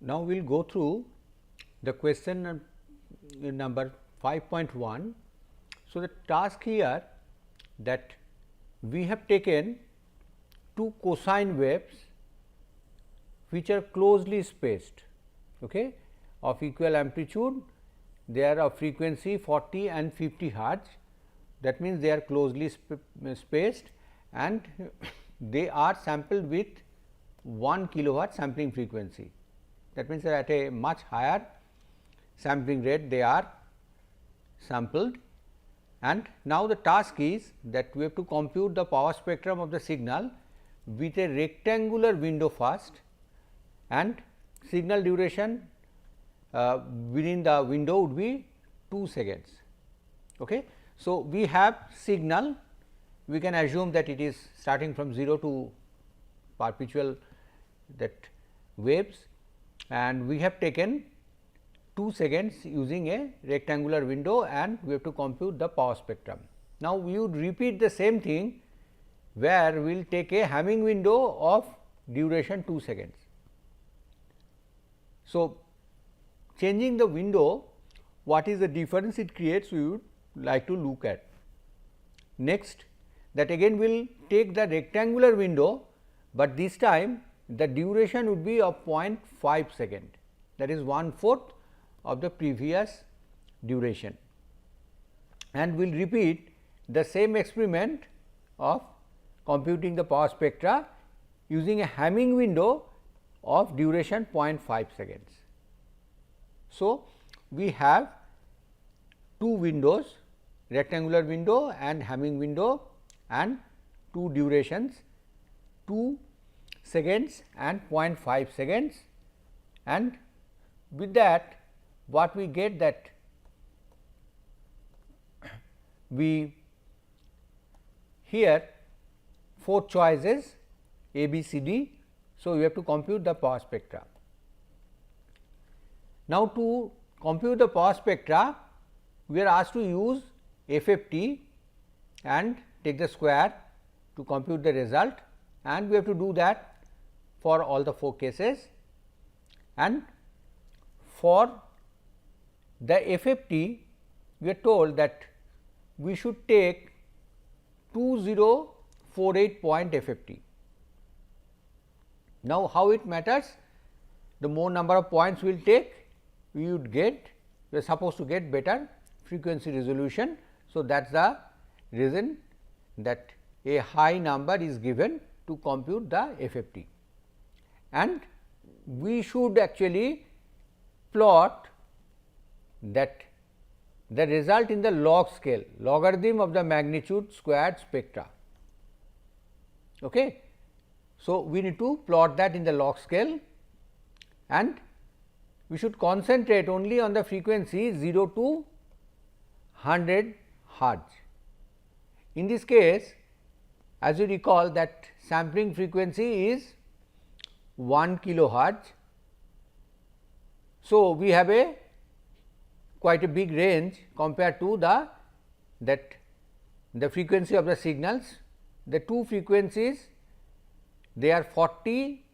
Now, we will go through the question number 5.1. So, the task here that we have taken two cosine waves which are closely spaced, okay, of equal amplitude. They are of frequency 40 and 50 hertz. That means, they are closely spaced and they are sampled with 1 kilohertz sampling frequency. That means, at a much higher sampling rate they are sampled. And now, the task is that we have to compute the power spectrum of the signal with a rectangular window first, and signal duration within the window would be 2 seconds. Okay. So, we have signal, we can assume that it is starting from 0 to perpetual that waves, and we have taken 2 seconds using a rectangular window, and we have to compute the power spectrum. Now, we would repeat the same thing where we will take a Hamming window of duration 2 seconds. So, changing the window, what is the difference it creates, we would like to look at. Next, that again will take the rectangular window, but this time the duration would be of 0.5 second, that is 1/4 of the previous duration, and we will repeat the same experiment of computing the power spectra using a Hamming window of duration 0.5 seconds. So, we have two windows, rectangular window and Hamming window, and two durations 2 seconds and 0.5 seconds, and with that what we get, that we here 4 choices A, B, C, D. So, we have to compute the power spectra. Now, to compute the power spectra, we are asked to use FFT and take the square to compute the result, and we have to do that for all the 4 cases. And for the FFT, we are told that we should take 2048 point FFT. Now, how it matters? The more number of points we will take, we would get, we are supposed to get better frequency resolution. So, that is the reason that a high number is given to compute the FFT, and we should actually plot that the result in the log scale, logarithm of the magnitude squared spectra. Okay. So, we need to plot that in the log scale, and we should concentrate only on the frequency 0 to 100 hertz. In this case, as you recall that sampling frequency is 1 kilohertz. So, we have a quite a big range compared to the frequency of the signals. The two frequencies, they are 40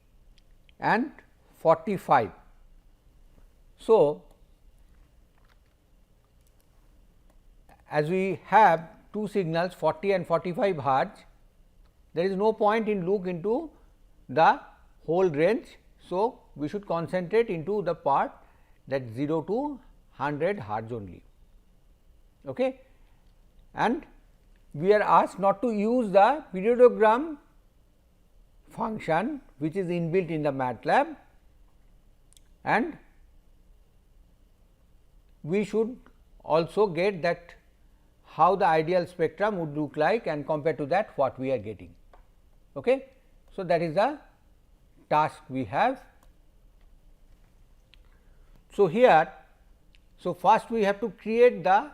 and 45. So, as we have two signals 40 and 45 hertz, there is no point in look into the whole range. So, we should concentrate into the part that 0 to 100 hertz only. Okay. And we are asked not to use the periodogram function which is inbuilt in the MATLAB, and we should also get that how the ideal spectrum would look like, and compared to that what we are getting. Okay. So, that is the task we have. So, here, so first we have to create the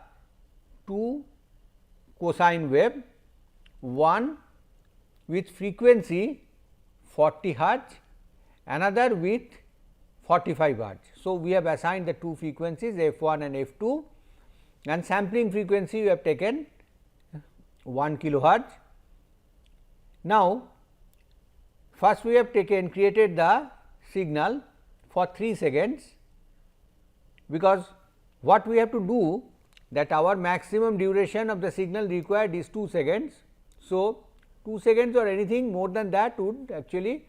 two cosine wave, one with frequency 40 hertz, another with 45 hertz. So, we have assigned the two frequencies f1 and f2, and sampling frequency we have taken 1 kilohertz. Now, first we have created the signal for 3 seconds, because what we have to do, that our maximum duration of the signal required is 2 seconds. So, 2 seconds or anything more than that would actually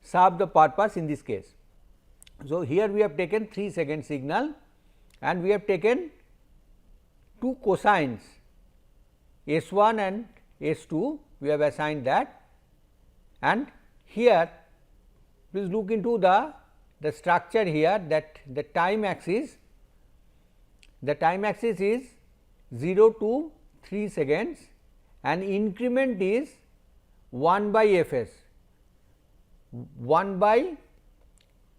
serve the purpose in this case. So, here we have taken 3 second signal and we have taken 2 cosines S1 and S2, we have assigned that, and here please look into the structure here, that the time axis is 0 to 3 seconds and increment is 1 by f s. 1 by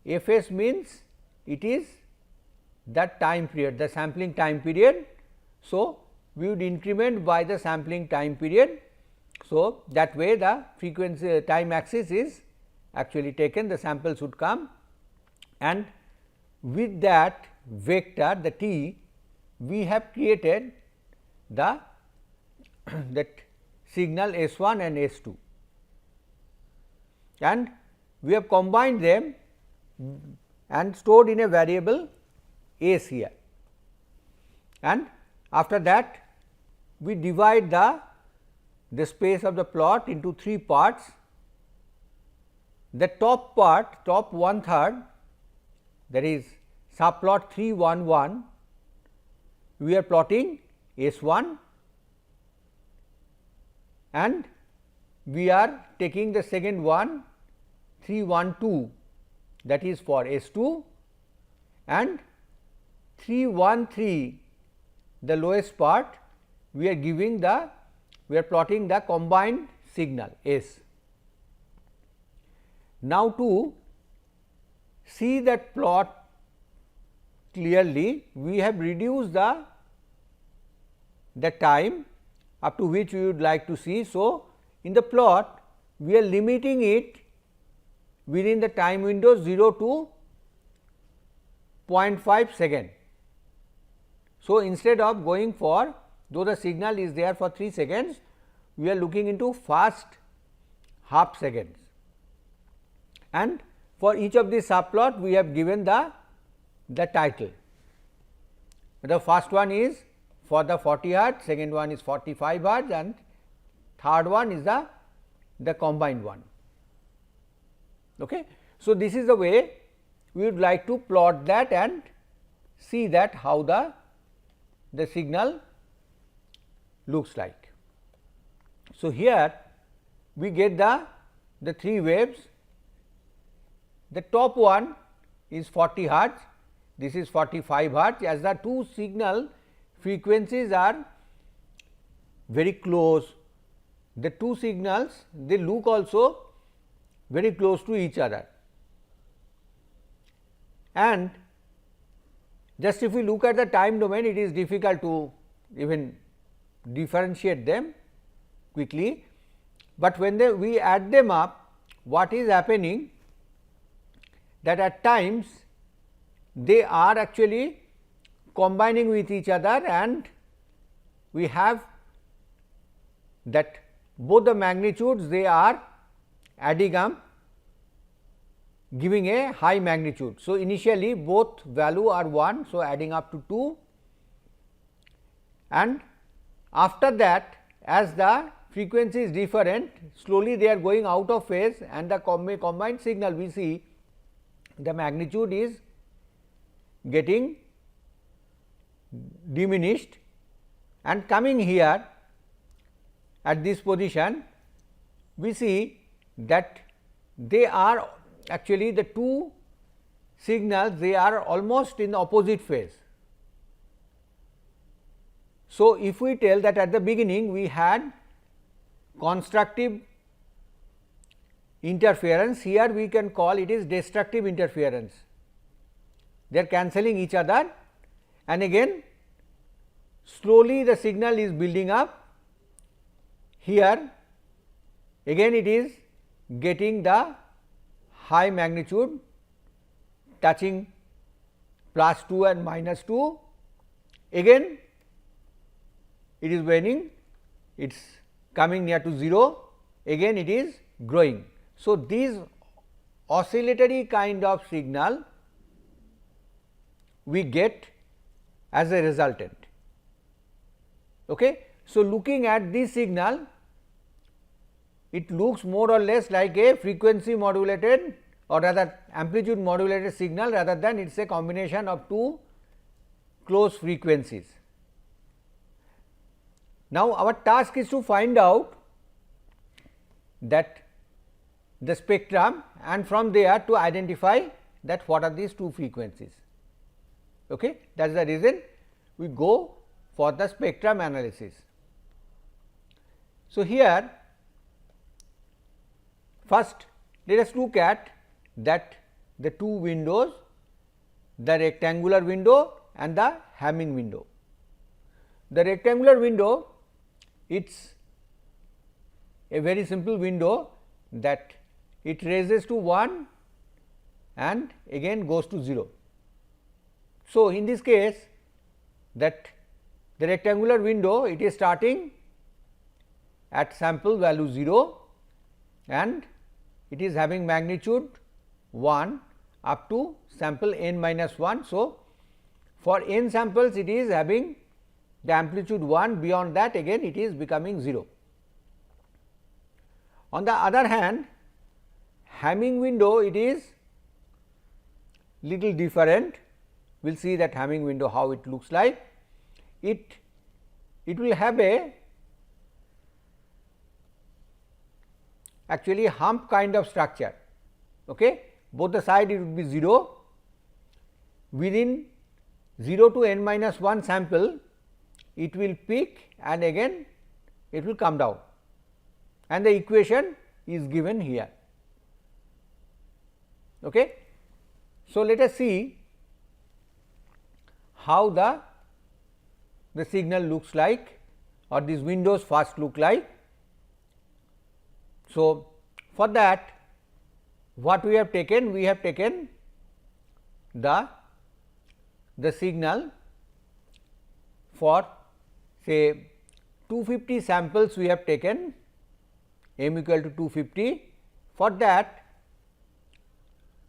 f s means it is that time period, the sampling time period. So, we would increment by the sampling time period. So, that way the frequency time axis is actually taken, the samples would come, and with that vector the t, we have created the that signal S1 and S2, and we have combined them and stored in a variable S here, and after that we divide the space of the plot into 3 parts. The top part, top 1/3, that is subplot 3 1 1, we are plotting S1 and we are taking the second one 3 1 2, that is for S2, and 3 1 3, the lowest part, we are giving the, we are plotting the combined signal S. Now, to see that plot clearly, we have reduced the time up to which we would like to see. So, in the plot we are limiting it within the time window 0 to 0.5 second. So, instead of going for, though the signal is there for 3 seconds, we are looking into first half seconds, and for each of these subplot we have given the title. The first one is for the 40 hertz, second one is 45 hertz, and third one is the combined one. Okay. So, this is the way we would like to plot that and see that how the signal looks like. So, here we get the 3 waves. The top one is 40 hertz, this is 45 hertz, as the 2 signal frequencies are very close. The 2 signals, they look also very close to each other, and just if we look at the time domain, it is difficult to even differentiate them quickly, but when we add them up, what is happening, that at times they are actually combining with each other, and we have that both the magnitudes, they are adding up, giving a high magnitude. So, initially both value are 1. So, adding up to 2, and after that as the frequency is different, slowly they are going out of phase, and the combined signal we see the magnitude is getting diminished, and coming here at this position we see that they are actually the 2 signals, they are almost in the opposite phase. So, if we tell that at the beginning we had constructive interference, here we can call it is destructive interference. They are cancelling each other, and again slowly the signal is building up. Here again it is getting the high magnitude touching +2 and -2, again it is waning, it is coming near to 0, again it is growing. So, these oscillatory kind of signal we get as a resultant. Okay. So, looking at this signal, it looks more or less like a frequency modulated or rather amplitude modulated signal, rather than it is a combination of two close frequencies. Now, our task is to find out that the spectrum, and from there to identify that what are these two frequencies. Okay. That is the reason we go for the spectrum analysis. So, here first let us look at that the two windows, the rectangular window and the Hamming window. The rectangular window, it is a very simple window that it raises to 1 and again goes to 0. So, in this case that the rectangular window, it is starting at sample value 0 and it is having magnitude 1 up to sample n minus 1. So, for n samples it is having the amplitude 1, beyond that again it is becoming 0. On the other hand, Hamming window, it is little different. We will see that Hamming window how it looks like. It will have a actually hump kind of structure. Okay. Both the side it would be 0. Within 0 to n minus 1 sample, it will peak and again it will come down, and the equation is given here. Okay. So, let us see how the signal looks like, or these windows first look like. So, for that what we have taken? We have taken the signal for say 250 samples we have taken, m equal to 250. For that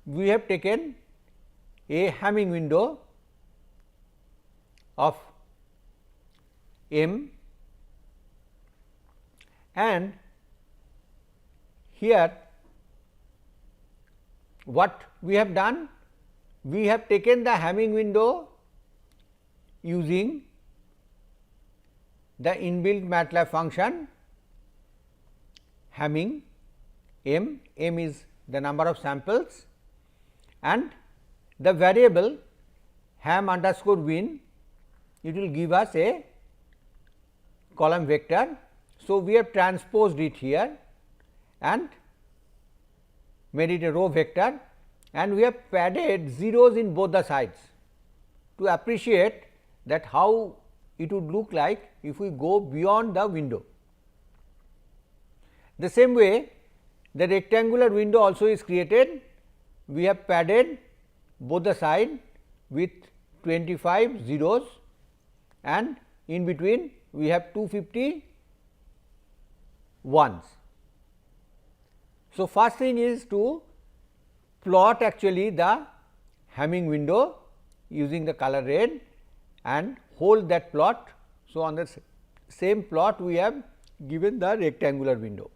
we have taken a Hamming window of m, and here what we have done? We have taken the Hamming window using the inbuilt MATLAB function Hamming m is the number of samples, and the variable ham underscore win, it will give us a column vector. So, we have transposed it here and made it a row vector, and we have padded zeros in both the sides to appreciate that how it would look like if we go beyond the window. The same way the rectangular window also is created. We have padded both the side with 25 zeros, and in between we have 250 ones. So, first thing is to plot actually the Hamming window using the color red and hold that plot. So, on the same plot we have given the rectangular window.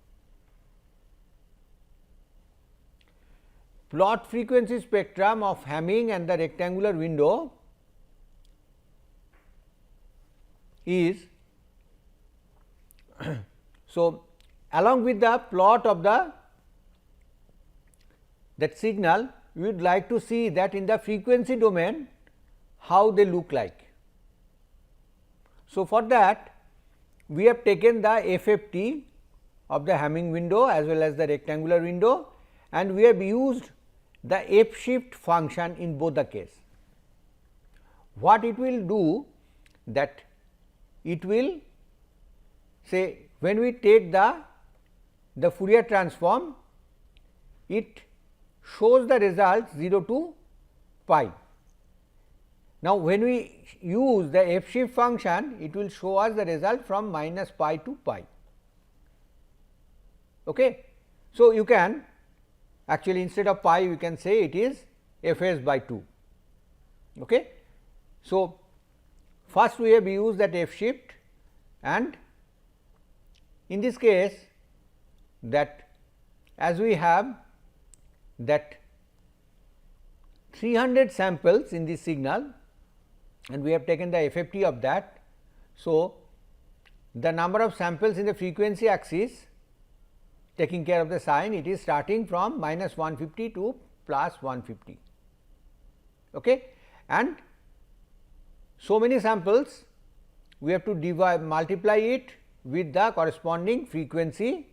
Plot frequency spectrum of Hamming and the rectangular window is so, along with the plot of that signal, we would like to see that in the frequency domain how they look like. So, for that we have taken the FFT of the Hamming window as well as the rectangular window, and we have used the F shift function in both the case. What it will do? That it will say when we take the Fourier transform, it shows the result 0 to pi. Now, when we use the F shift function, it will show us the result from minus pi to pi. Okay. So, you can actually instead of pi we can say it is Fs by 2. Okay. So, first we have used that F shift, and in this case that as we have that 300 samples in this signal and we have taken the FFT of that. So, the number of samples in the frequency axis taking care of the sign, it is starting from minus 150 to plus 150. Okay. And so many samples we have to multiply it with the corresponding frequency.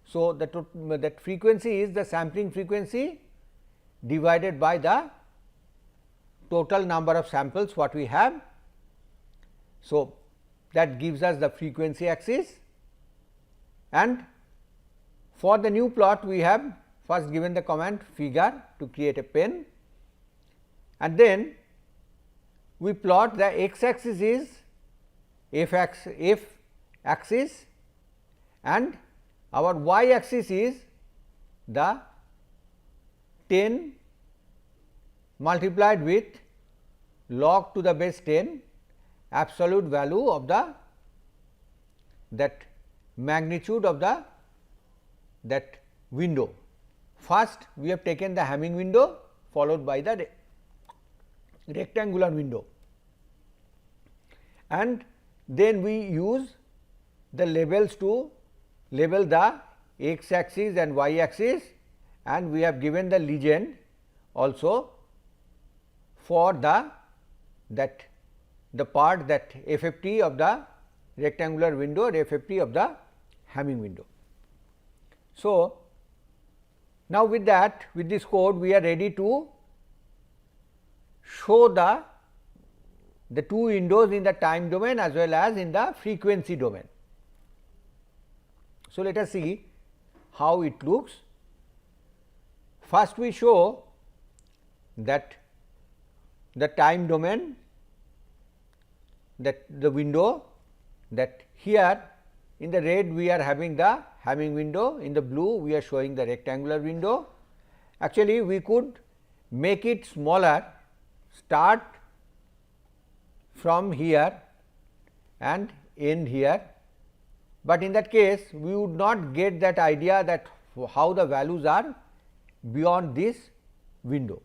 So, that frequency is the sampling frequency divided by the total number of samples what we have. So, that gives us the frequency axis, and for the new plot we have first given the command figure to create a pen, and then we plot the x axis is f axis and our y axis is the 10 multiplied with log to the base 10 absolute value of the that magnitude of the that window. First we have taken the Hamming window followed by the rectangular window, and then we use the labels to label the x axis and y axis, and we have given the legend also for the part that FFT of the rectangular window or FFT of the Hamming window. So, now with that, with this code we are ready to show the two windows in the time domain as well as in the frequency domain. So, let us see how it looks. First we show that the time domain, that the window, that here in the red we are having the Hamming window, in the blue we are showing the rectangular window. Actually we could make it smaller, start from here and end here, but in that case we would not get that idea that how the values are beyond this window.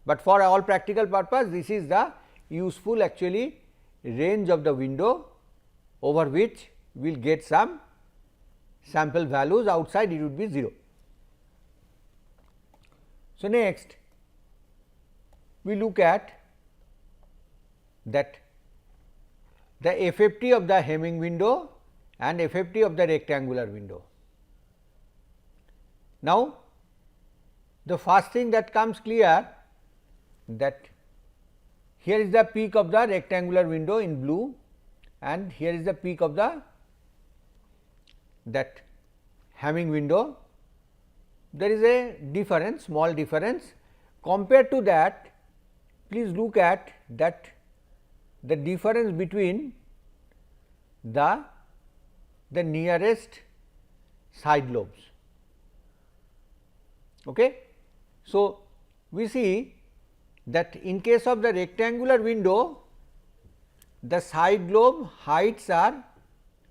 But for all practical purpose, this is the useful actually range of the window over which we will get some sample values, outside it would be 0. So, next we look at that the FFT of the Hamming window and FFT of the rectangular window. Now, the first thing that comes clear, that here is the peak of the rectangular window in blue and here is the peak of the that Hamming window. There is a difference, small difference. Compared to that, please look at that the difference between the nearest side lobes. Okay. So, we see that in case of the rectangular window, the side lobe heights are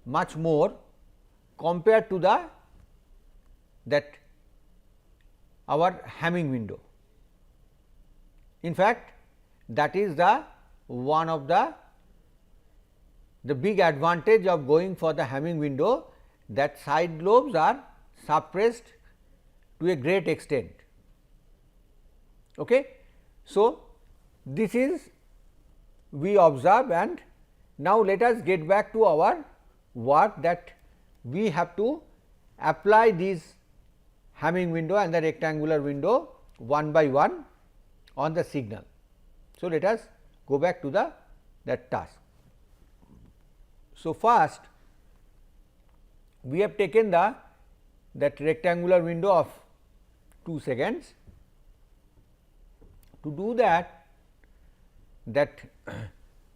much more compared to the our Hamming window. In fact, that is the one of the big advantage of going for the Hamming window, that side lobes are suppressed to a great extent. Okay. So, this is we observe, and now let us get back to our work, that we have to apply these Hamming window and the rectangular window one by one on the signal. So, let us go back to that task. So, first we have taken that rectangular window of 2 seconds. To do that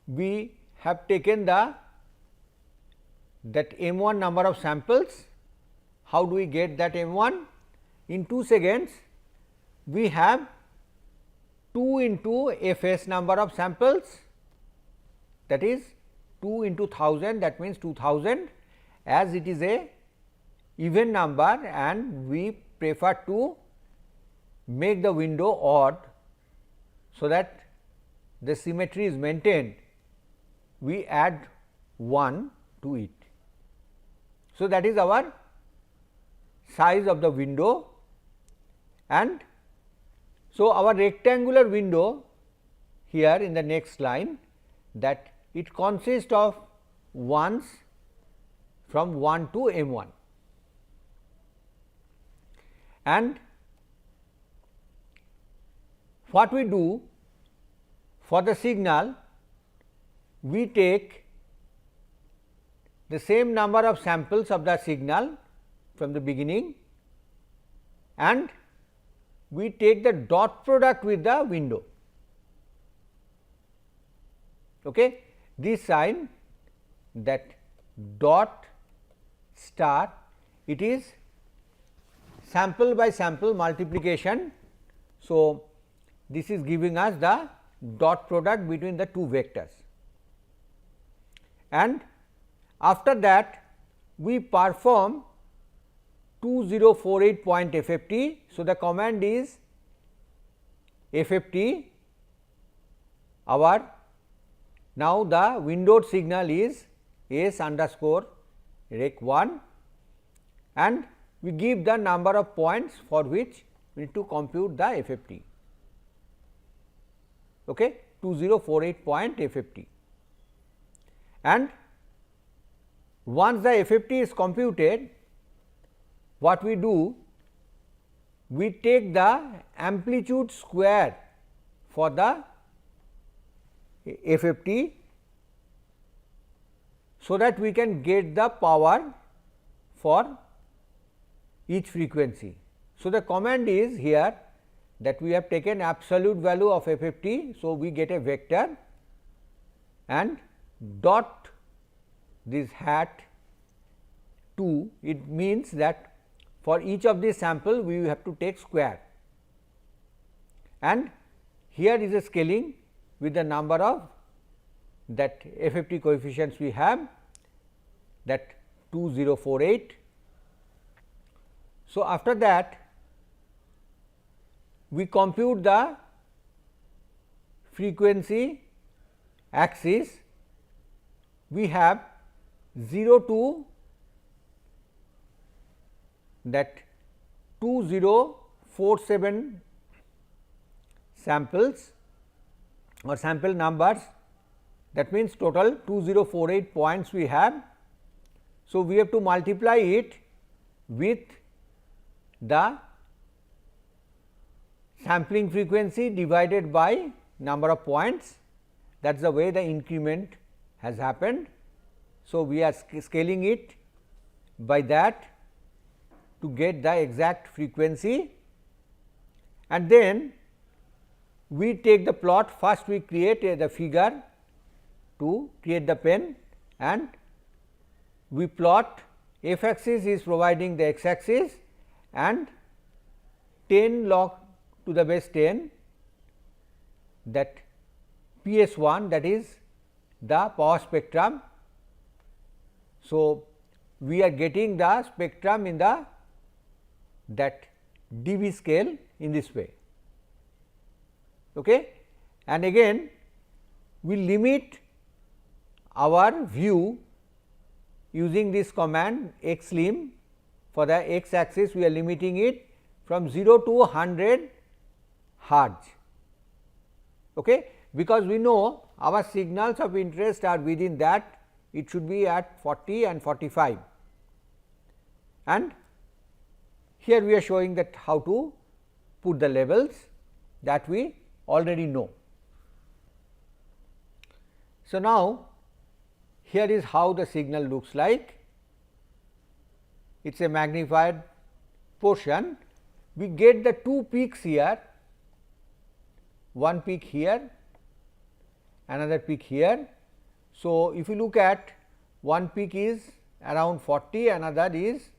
we have taken that M1 number of samples. How do we get that M1? in 2 seconds we have 2 into Fs number of samples, that is 2 into 1000, that means 2000, as it is a even number and we prefer to make the window odd, so that the symmetry is maintained, we add 1 to it. So, that is our size of the window, and so our rectangular window here in the next line, that it consists of 1s from 1 to m 1, and what we do for the signal, we take the same number of samples of the signal from the beginning and we take the dot product with the window. Okay. This sign, that dot star, it is sample by sample multiplication. So, this is giving us the dot product between the two vectors, and after that we perform 2048 point FFT. So, the command is FFT, our now the windowed signal is S underscore rec 1, and we give the number of points for which we need to compute the FFT. Okay, 2048 point FFT, and once the FFT is computed, what we do, we take the amplitude square for the FFT, so that we can get the power for each frequency. So, the command is here that we have taken absolute value of FFT. So, we get a vector and dot this hat 2, it means that for each of these sample we have to take square, and here is a scaling with the number of that FFT coefficients we have, that 2048. So, after that we compute the frequency axis, we have 0 to that 2047 samples or sample numbers, that means total 2048 points we have. So, we have to multiply it with the sampling frequency divided by number of points, that is the way the increment has happened. So, we are scaling it by that to get the exact frequency, and then we take the plot. First we create the figure to create the pen, and we plot f axis is providing the x axis and 10 log to the base 10, that PS 1, that is the power spectrum. So, we are getting the spectrum in the that dB scale in this way. Okay. And again we limit our view using this command xlim. For the x axis we are limiting it from 0 to 100 hertz, okay, because we know our signals of interest are within that, it should be at 40 and 45, and here we are showing that how to put the levels that we already know. So, now here is how the signal looks like. It is a magnified portion. We get the two peaks here, one peak here, another peak here. So, if you look at one peak is around 40, another is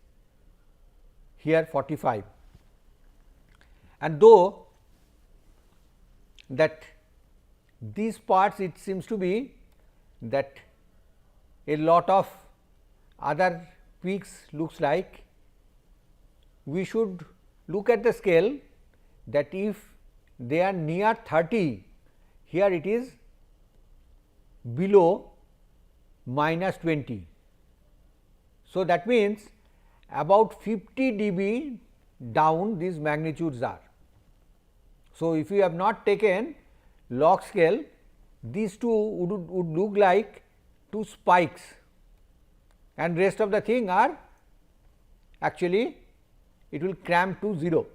here 45. and though that these parts it seems to be that a lot of other peaks looks like, we should look at the scale that if they are near 30, here it is below minus 20. So, that means about 50 dB down these magnitudes are. So, if you have not taken log scale, these two would look like two spikes and rest of the thing are actually it will cramp to 0.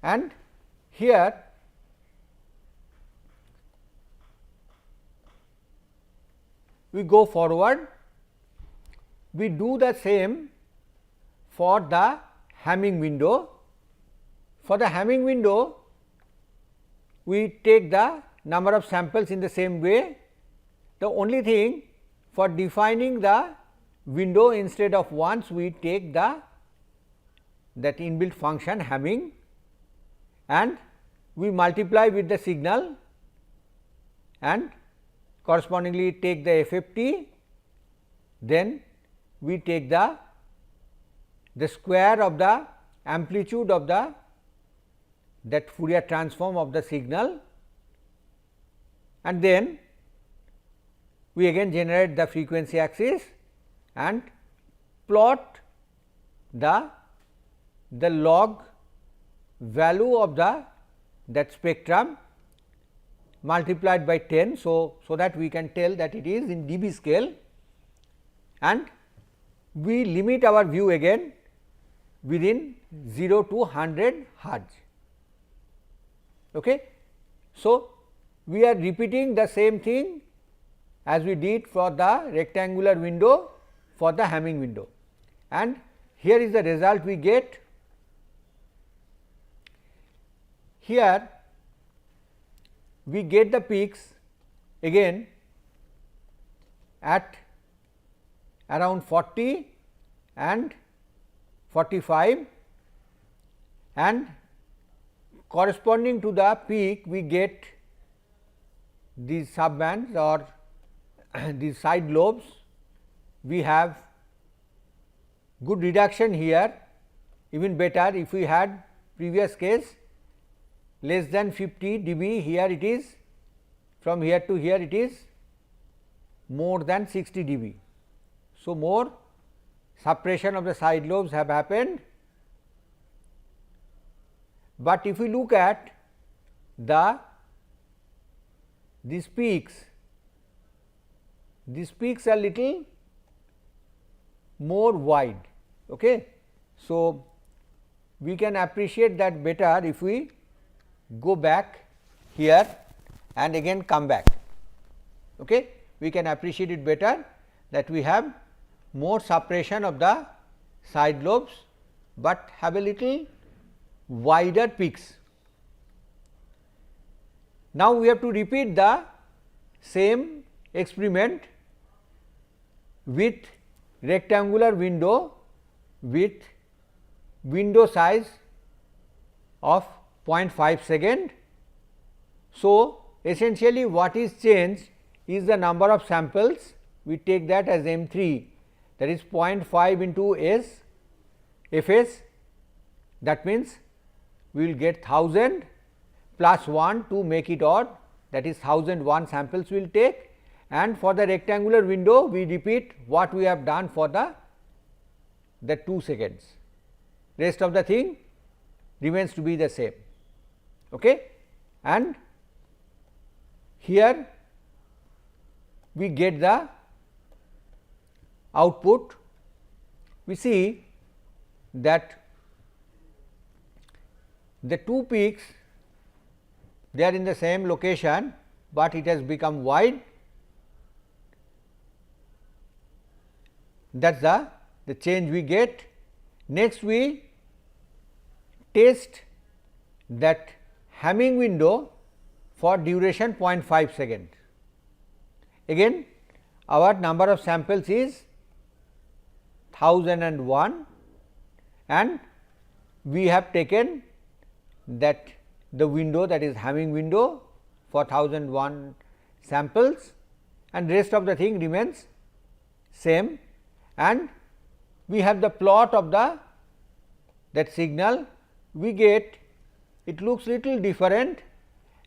And here we go forward, we do the same for the Hamming window. For the Hamming window, we take the number of samples in the same way. The only thing, for defining the window, instead of once we take that inbuilt function Hamming and we multiply with the signal and correspondingly take the FFT, then we take the square of the amplitude of that Fourier transform of the signal, and then we again generate the frequency axis and plot the log value of that spectrum multiplied by 10. So, that we can tell that it is in dB scale, and we limit our view again within 0 to 100 hertz. Okay. So, we are repeating the same thing as we did for the rectangular window for the Hamming window, and here is the result we get. Here we get the peaks again at around 40 and 45, and corresponding to the peak we get these subbands or these side lobes. We have good reduction here, even better if we had previous case less than 50 dB, here it is from here to here it is more than 60 dB. So, more suppression of the side lobes have happened, but if we look at these peaks are little more wide. Okay. So, we can appreciate that better if we go back here and again come back. Okay. We can appreciate it better that we have more suppression of the side lobes, but have a little wider peaks. Now, we have to repeat the same experiment with rectangular window with window size of 0.5 second. So, essentially what is changed is the number of samples, we take that as M3, that is 0.5 into S Fs, that means we will get 1000 plus 1 to make it odd, that is 1001 samples we will take, and for the rectangular window we repeat what we have done for the 2 seconds, rest of the thing remains to be the same. Okay. And here we get the output, we see that the two peaks they are in the same location, but it has become wide, that is the change we get. Next we test that Hamming window for duration 0.5 second. Again our number of samples is 1001 and we have taken that the window, that is Hamming window for 1001 samples, and rest of the thing remains same, and we have the plot of the that signal. We get it looks little different,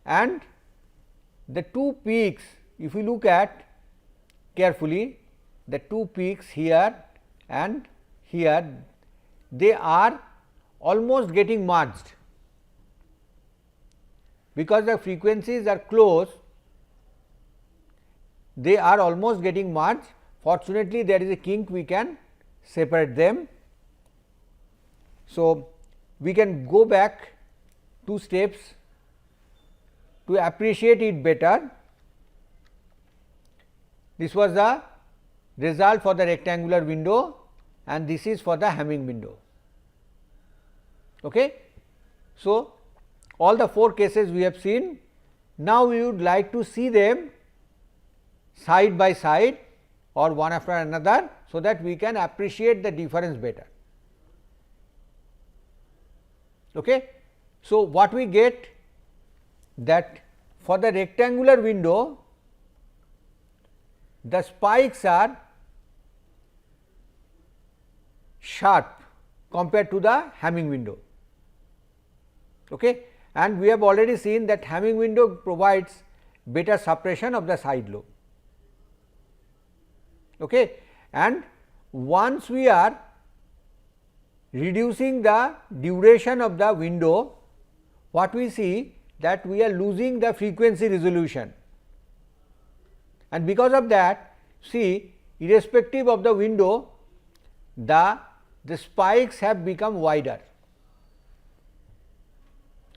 and the two peaks, if you look at carefully, the two peaks here and here, they are almost getting merged, because the frequencies are close, they are almost getting merged. Fortunately, there is a kink, we can separate them. So, we can go back 2 steps to appreciate it better. This was the result for the rectangular window, and this is for the Hamming window. Okay. So, all the 4 cases we have seen. Now, we would like to see them side by side or one after another, so that we can appreciate the difference better. Okay. So, what we get, that for the rectangular window, the spikes are sharp compared to the Hamming window. Okay. And we have already seen that Hamming window provides better suppression of the side lobe. Okay. And once we are reducing the duration of the window, what we see, that we are losing the frequency resolution, and because of that, see, irrespective of the window, the spikes have become wider.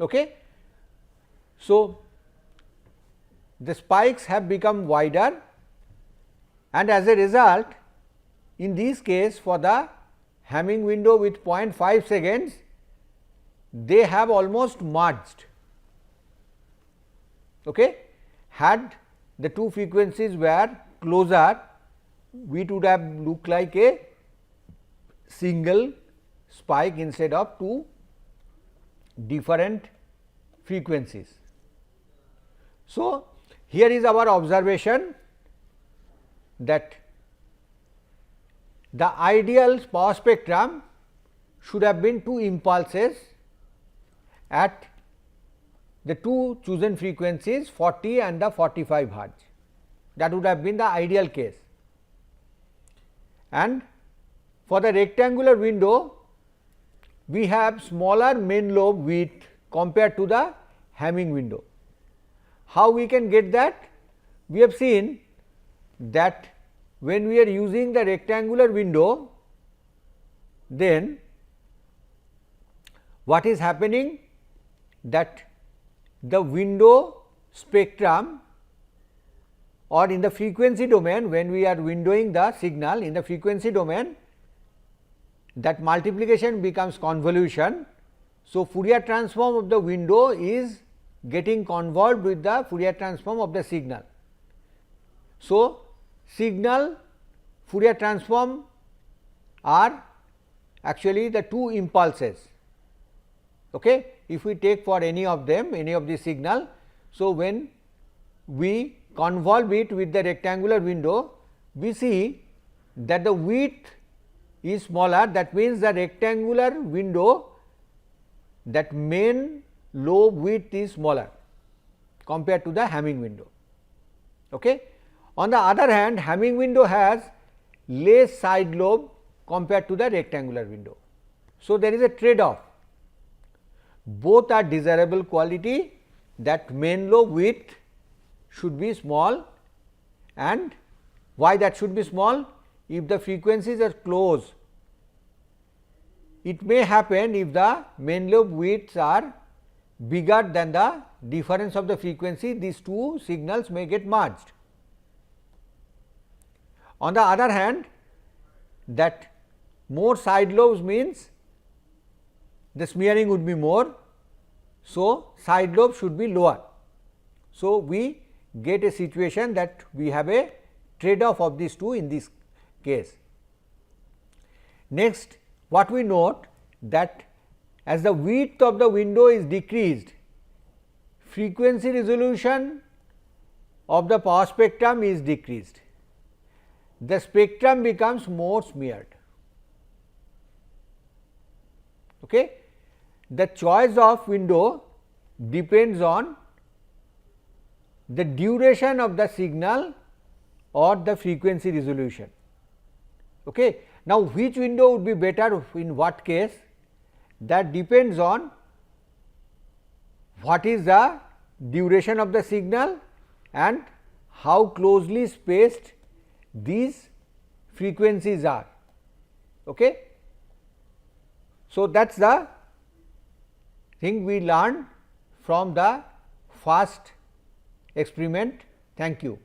Okay. So, the spikes have become wider, and as a result, in this case for the Hamming window with 0.5 seconds, they have almost merged. Okay. Had the two frequencies were closer, it would have looked like a single spike instead of two different frequencies. So, here is our observation, that the ideal power spectrum should have been 2 impulses at the 2 chosen frequencies 40 and the 45 hertz. That would have been the ideal case. And for the rectangular window, we have smaller main lobe width compared to the Hamming window. How we can get that? We have seen that when we are using the rectangular window, then what is happening, that the window spectrum, or in the frequency domain, when we are windowing the signal in the frequency domain, that multiplication becomes convolution. So, Fourier transform of the window is getting convolved with the Fourier transform of the signal. So, signal Fourier transform are actually the 2 impulses. Okay. If we take for any of them, any of the signal, so when we convolve it with the rectangular window, we see that the width is smaller. That means, the rectangular window, that main lobe width is smaller compared to the Hamming window. Okay. On the other hand, Hamming window has less side lobe compared to the rectangular window. So, there is a trade off. Both are desirable quality, that main lobe width should be small, and why that should be small? If the frequencies are close, it may happen if the main lobe widths are bigger than the difference of the frequency, these two signals may get merged. On the other hand, that more side lobes means the smearing would be more. So, side lobe should be lower. So, we get a situation that we have a trade off of these two in this case. Next, what we note, that as the width of the window is decreased, frequency resolution of the power spectrum is decreased. The spectrum becomes more smeared. Okay. The choice of window depends on the duration of the signal or the frequency resolution. Okay. Now, which window would be better in what case? That depends on what is the duration of the signal and how closely spaced these frequencies are. Okay. So, that is the thing we learned from the first experiment. Thank you.